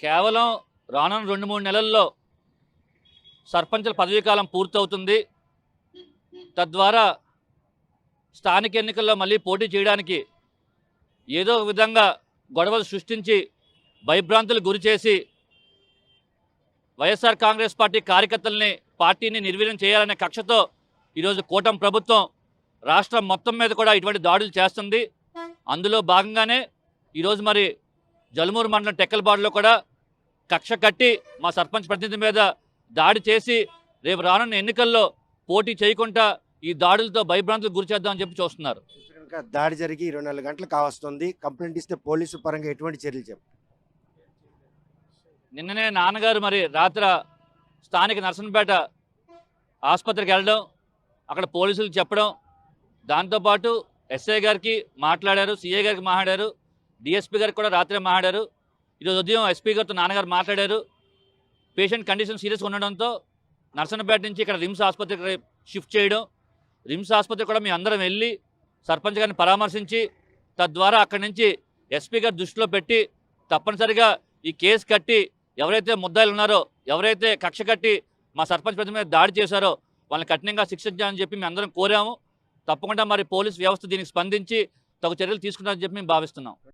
కేవలం రానున్న 2-3 నెలల్లో సర్పంచుల పదవీకాలం పూర్తవుతుంది. తద్వారా స్థానిక ఎన్నికల్లో మళ్ళీ పోటీ చేయడానికి ఏదో ఒక విధంగా గొడవలు సృష్టించి భయభ్రాంతులకు గురిచేసి వైఎస్ఆర్ కాంగ్రెస్ పార్టీ కార్యకర్తల్ని పార్టీని నిర్వీర్యం చేయాలనే కక్షతో ఈరోజు కూటమి ప్రభుత్వం రాష్ట్రం మొత్తం మీద కూడా ఇటువంటి దాడులు చేస్తుంది. అందులో భాగంగానే ఈరోజు మరి జలుమూరు మండలం టెక్కలపాడులో కూడా కక్ష కట్టి మా సర్పంచ్ ప్రతినిధి మీద దాడి చేసి రేపు రానున్న ఎన్నికల్లో పోటీ చేయకుండా ఈ దాడులతో భయభ్రాంతులకు గురి చేద్దామని చెప్పి చూస్తున్నారు. దాడి జరిగి 24 గంటలు కావస్తుంది. కంప్లైంట్ ఇస్తే పోలీసు పరంగా ఎటువంటి చర్యలు చెప్పారు? నిన్ననే నాన్నగారు మరి రాత్రి స్థానిక నర్సంపేట ఆసుపత్రికి వెళ్ళడం, అక్కడ పోలీసులు చెప్పడం, దాంతోపాటు ఎస్ఐ గారికి మాట్లాడారు, సిఐ గారికి మాట్లాడారు, డిఎస్పీ గారికి కూడా రాత్రి మాట్లాడారు. ఈరోజు ఉదయం ఎస్పీ గారితో నాన్నగారు మాట్లాడారు. పేషెంట్ కండిషన్ సీరియస్గా ఉండడంతో నర్సంపేట నుంచి ఇక్కడ రిమ్స్ ఆసుపత్రికి షిఫ్ట్ చేయడం, రిమ్స్ ఆసుపత్రికి కూడా మేము అందరం వెళ్ళి సర్పంచ్ గారిని పరామర్శించి తద్వారా అక్కడి నుంచి ఎస్పీ గారి దృష్టిలో పెట్టి తప్పనిసరిగా ఈ కేసు కట్టి ఎవరైతే ముద్దాయిలు ఉన్నారో, ఎవరైతే కక్ష కట్టి మా సర్పంచ్ ప్రతి మీద దాడి చేశారో వాళ్ళని కఠినంగా శిక్షించాలని చెప్పి మేము అందరం కోరాము. తప్పకుండా మరి పోలీస్ వ్యవస్థ దీనికి స్పందించి తగు చర్యలు తీసుకుంటారని చెప్పి మేము భావిస్తున్నాం.